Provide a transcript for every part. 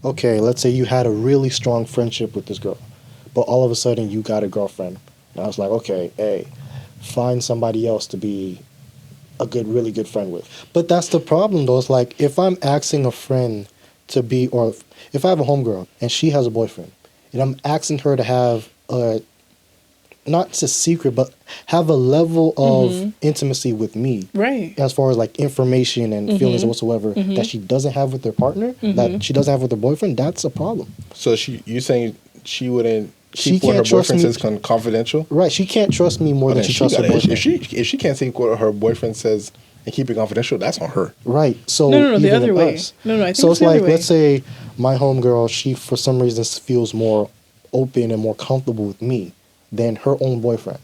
okay, let's say you had a really strong friendship with this girl, but all of a sudden you got a girlfriend. And I was like, okay, hey, find somebody else to be a really good friend with. But that's the problem, though. It's like, if I'm asking a friend to be, or if I have a homegirl and she has a boyfriend, and I'm asking her to have a, not just secret, but have a level of intimacy with me. Right. As far as like information and feelings or whatsoever that she doesn't have with her partner, that she doesn't have with her boyfriend, that's a problem. So you saying she wouldn't She keep what her can't trust boyfriend me. says confidential? Right. She can't trust me more than she trusts her boyfriend. If she can't take what her boyfriend says and keep it confidential, that's on her. Right. So No, the even other way. us. No, I think so it's it's the other like, way. let's say my homegirl, she for some reason feels more open and more comfortable with me than her own boyfriend.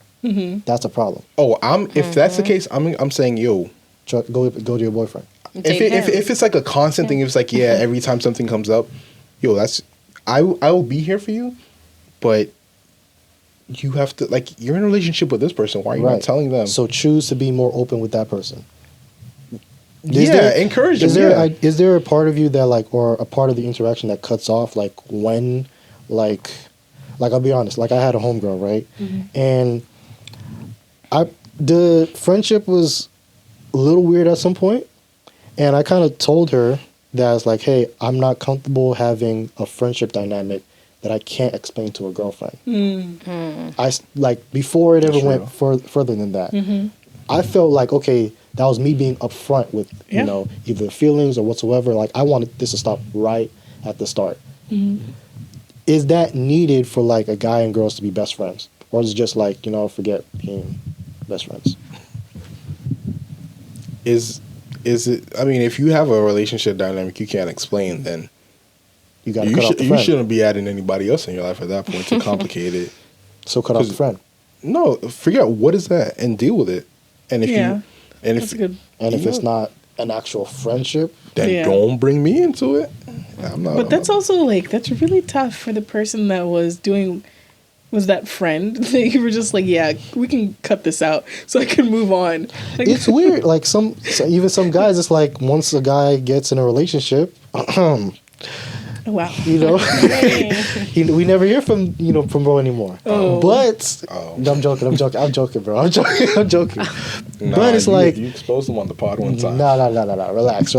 That's a problem. Oh, if that's the case, I'm saying, yo, Go to your boyfriend. If it's like a constant thing, if it's like, yeah, every time something comes up, yo, I will be here for you, but you have to, like, you're in a relationship with this person. Why are you not telling them? So choose to be more open with that person. Encourage them. Is there a part of you that, like, or a part of the interaction that cuts off, like, when, like I'll be honest, like, I had a homegirl, right? And the friendship was a little weird at some point, and I kind of told her that I was like, hey, I'm not comfortable having a friendship dynamic that I can't explain to a girlfriend. I, like, before it ever went further than that, I felt like, okay, that was me being upfront with, you know, either feelings or whatsoever. Like, I wanted this to stop right at the start. Is that needed for, like, a guy and girls to be best friends? Or is it just like, you know, forget being best friends? Is it, I mean, if you have a relationship dynamic you can't explain, then you got to cut off the friend. You shouldn't be adding anybody else in your life at that point to complicate it. So cut off the friend. No, figure out what is that and deal with it. And if if it's not an actual friendship, then don't bring me into it. That's also like, that's really tough for the person that was that friend that you were just like, yeah, we can cut this out so I can move on. Like, it's weird. Like even some guys, it's like once a guy gets in a relationship, wow, you know, we never hear from bro anymore. But no, I'm joking, bro. I'm joking. Nah, but it's like you exposed them on the pod one time. No. Relax.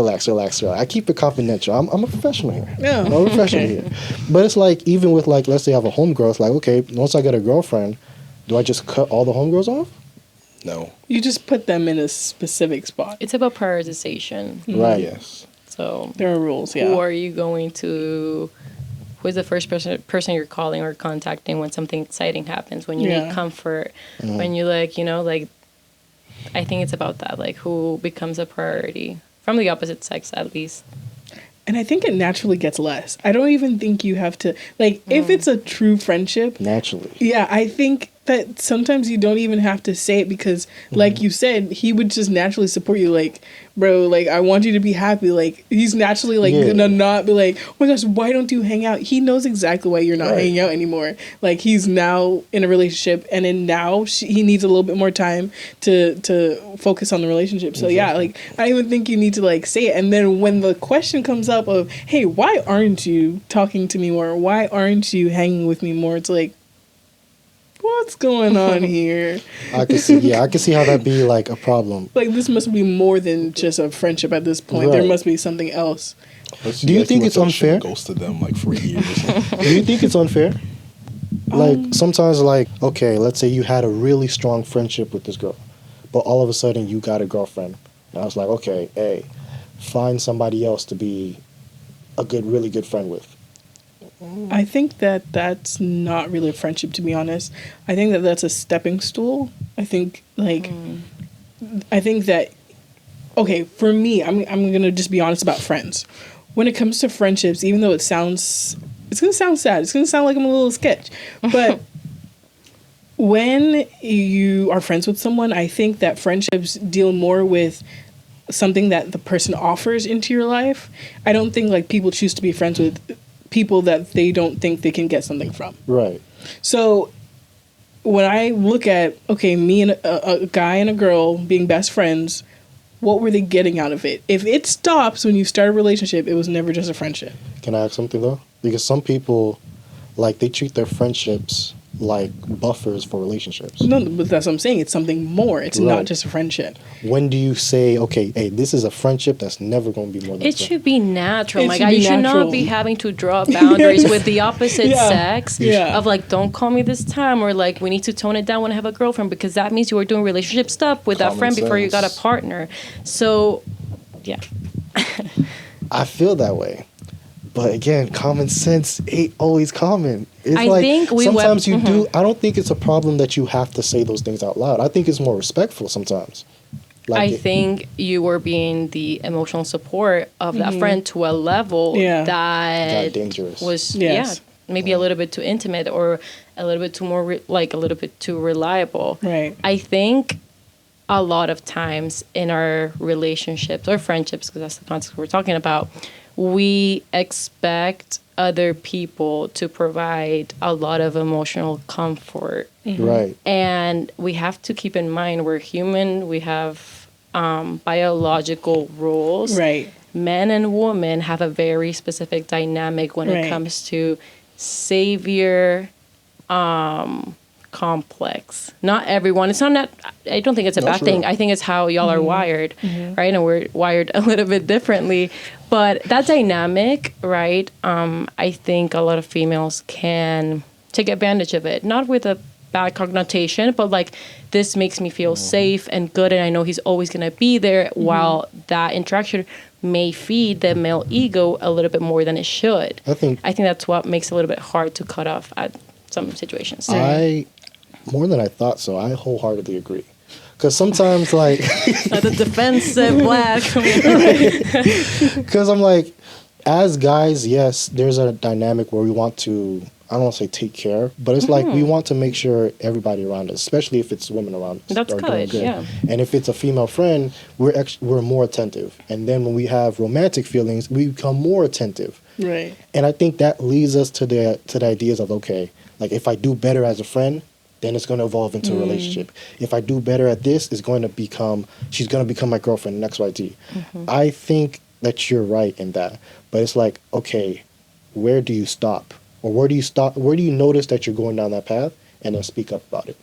I keep it confidential. I'm a professional here. Yeah. I'm a professional here. But it's like, even with, like, let's say I have a homegirl, it's like, okay, once I get a girlfriend, do I just cut all the homegirls off? No. You just put them in a specific spot. It's about prioritization. Right. Yes. So there are rules, yeah. Who are you going to... Who's the first person you're calling or contacting when something exciting happens, when you need comfort, when you, like, you know, like... I think it's about that, like, who becomes a priority from the opposite sex, at least. And I think it naturally gets less. I don't even think you have to, like, if it's a true friendship. Naturally. Yeah, I think that sometimes you don't even have to say it because, like you said, he would just naturally support you. Like, bro, like, I want you to be happy. Like, he's naturally, like, gonna not be like, oh my gosh, why don't you hang out? He knows exactly why you're not hanging out anymore. Like, he's now in a relationship, and then now he needs a little bit more time to focus on the relationship. So, yeah, like, I even think you need to, like, say it. And then when the question comes up of, hey, why aren't you talking to me more? Why aren't you hanging with me more? It's like, what's going on here? I can see how that'd be, like, a problem. Like, this must be more than just a friendship at this point. There must be something else. Do you think it's unfair? Ghosted them, like, for years. Do you think it's unfair? Like, sometimes, like, okay, let's say you had a really strong friendship with this girl, but all of a sudden you got a girlfriend. And I was like, okay, hey, find somebody else to be a really good friend with. I think that that's not really a friendship, to be honest. I think that that's a stepping stool. I think, like, I think that, okay, for me, I'm going to just be honest about friends. When it comes to friendships, even though it's going to sound sad. It's going to sound like I'm a little sketch. But when you are friends with someone, I think that friendships deal more with something that the person offers into your life. I don't think, like, people choose to be friends with people that they don't think they can get something from. Right. So when I look at, okay, me and a guy and a girl being best friends, what were they getting out of it? If it stops when you start a relationship, it was never just a friendship. Can I ask something though? Because some people, like, they treat their friendships like buffers for relationships. No, but that's what I'm saying. It's something more. It's not just a friendship. When do you say, okay, hey, this is a friendship that's never going to be more than It should be natural. My should God, be you should natural. not be having to draw boundaries with the opposite sex Yeah. of like, don't call me this time, or like, we need to tone it down when I have a girlfriend, because that means you were doing relationship stuff with that Common friend before you got a sense. partner. So, yeah. I feel that way. But again, common sense ain't always common. It's I like think we sometimes you do. I don't think it's a problem that you have to say those things out loud. I think it's more respectful sometimes. I think you were being the emotional support of that friend to a level that got dangerous. was Yes. maybe a little bit too intimate, or a little bit too more like a little bit too reliable. Right. I think a lot of times in our relationships or friendships, because that's the context we're talking about, we expect other people to provide a lot of emotional comfort. Right. And we have to keep in mind we're human. We have biological rules. Right. Men and women have a very specific dynamic when it comes to savior complex. Not everyone. It's not. I don't think it's a bad thing. I think it's how y'all are wired, right? And we're wired a little bit differently. But that dynamic, right? I think a lot of females can take advantage of it. Not with a bad connotation, but like, this makes me feel safe and good, and I know he's always going to be there, while that interaction may feed the male ego a little bit more than it should. I think that's what makes it a little bit hard to cut off at some situations. More than I thought so. I wholeheartedly agree. Because sometimes, like... the defensive black. Because I'm like, as guys, yes, there's a dynamic where we want to, I don't want to say take care, but it's like we want to make sure everybody around us, especially if it's women around us, That's are doing good, yeah. And if it's a female friend, we're more attentive. And then when we have romantic feelings, we become more attentive. Right. And I think that leads us to the ideas of, okay, like, if I do better as a friend, then it's going to evolve into a relationship. If I do better at this, she's going to become my girlfriend in XYZ. I think that you're right in that. But it's like, okay, where do you stop? Or where do you stop? Where do you notice that you're going down that path, and then speak up about it?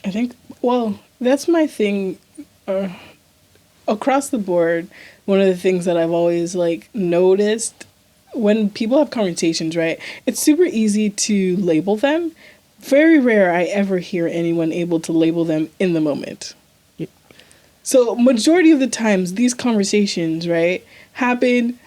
I think, well, that's my thing. Across the board, one of the things that I've always, like, noticed when people have conversations, right, it's super easy to label them. Very rare I ever hear anyone able to label them in the moment. So majority of the times, these conversations, right, happen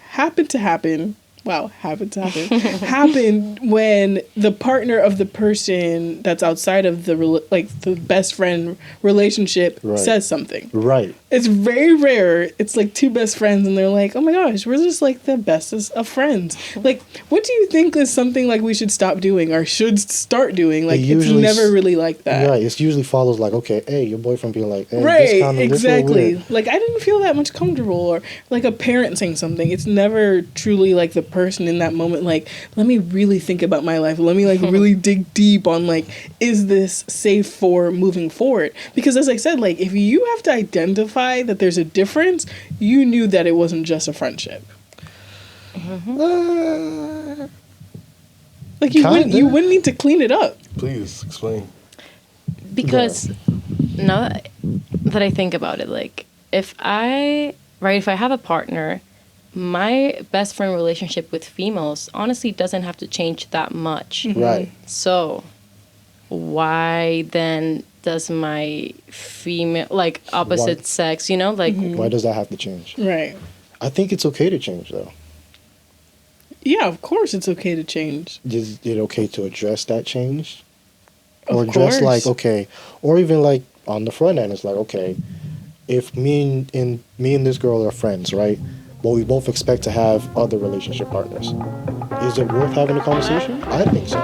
when the partner of the person that's outside of the best friend relationship says something. Right. It's very rare. It's like two best friends and they're like, oh my gosh, we're just like the bestest of friends. Like, what do you think is something like we should stop doing or should start doing? Like, it's never really like that. Right. It usually follows like, okay, hey, your boyfriend being like, hey, right, this condom, exactly. This like, I didn't feel that much comfortable, or like a parent saying something. It's never truly like the person in that moment, like, let me really think about my life. Let me like really dig deep on like, is this safe for moving forward? Because as I said, like, if you have to identify that there's a difference, you knew that it wasn't just a friendship. Like, you wouldn't need to clean it up. Please explain. Because now that I think about it, like, if I have a partner, my best friend relationship with females honestly doesn't have to change that much. Right. So why then does my female, like, opposite sex, you know, like, Why does that have to change? Right. I think it's okay to change, though. Yeah, of course it's okay to change. Is it okay to address that change? Or Of just course. like, okay, or even like on the front end, it's like, okay, if me and this girl are friends, right? But we both expect to have other relationship partners. Is it worth having a conversation? I think so.